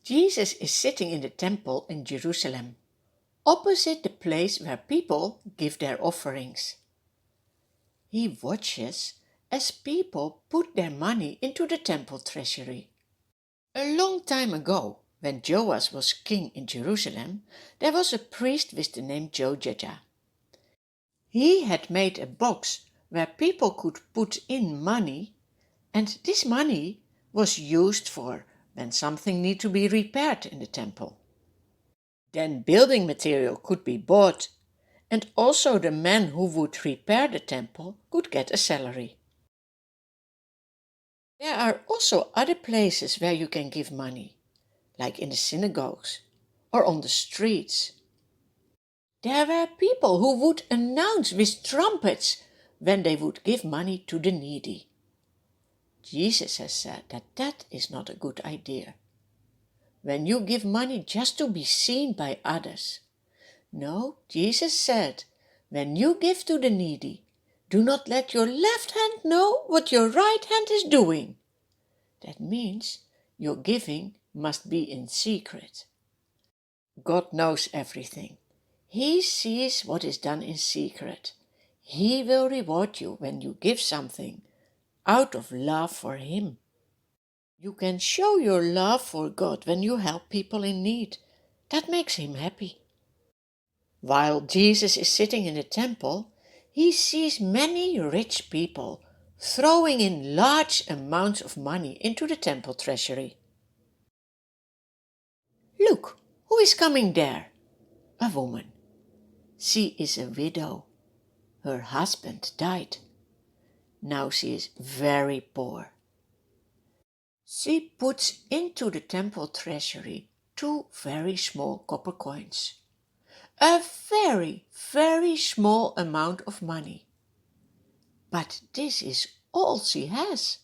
Jesus is sitting in the temple in Jerusalem, opposite the place where people give their offerings. He watches as people put their money into the temple treasury. A long time ago, when Joas was king in Jerusalem, there was a priest with the name Jojada. He had made a box where people could put in money, and this money was used for when something needed to be repaired in the temple. Then building material could be bought, and also the men who would repair the temple could get a salary. There are also other places where you can give money, like in the synagogues or on the streets. There were people who would announce with trumpets when they would give money to the needy. Jesus has said that that is not a good idea. When you give money just to be seen by others. No, Jesus said, when you give to the needy, do not let your left hand know what your right hand is doing. That means your giving must be in secret. God knows everything. He sees what is done in secret. He will reward you when you give something out of love for Him. You can show your love for God when you help people in need. That makes Him happy. While Jesus is sitting in the temple, He sees many rich people throwing in large amounts of money into the temple treasury. Look, who is coming there? A woman. She is a widow. Her husband died. Now she is very poor. She puts into the temple treasury 2 very small copper coins. A very, very small amount of money. But this is all she has.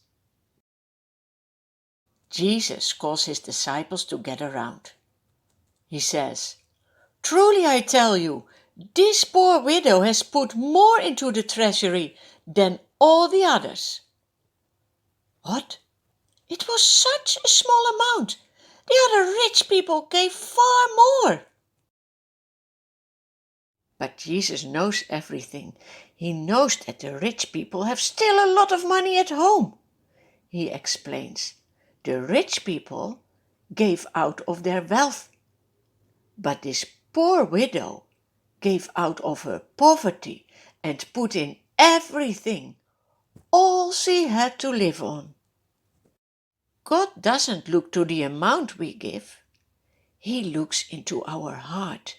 Jesus calls his disciples to gather round. He says, "Truly I tell you, this poor widow has put more into the treasury than all the others." What? It was such a small amount. The other rich people gave far more. But Jesus knows everything. He knows that the rich people have still a lot of money at home. He explains, the rich people gave out of their wealth, but this poor widow gave out of her poverty and put in everything, all she had to live on. God doesn't look to the amount we give. He looks into our heart.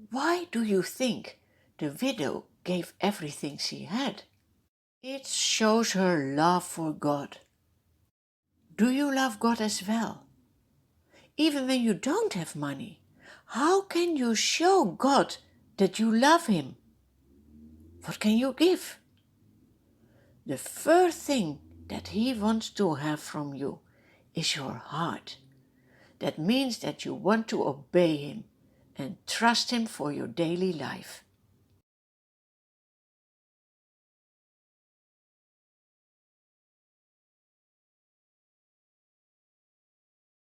Why do you think the widow gave everything she had? It shows her love for God. Do you love God as well? Even when you don't have money, how can you show God that you love Him? What can you give? The first thing that He wants to have from you is your heart. That means that you want to obey Him and trust Him for your daily life.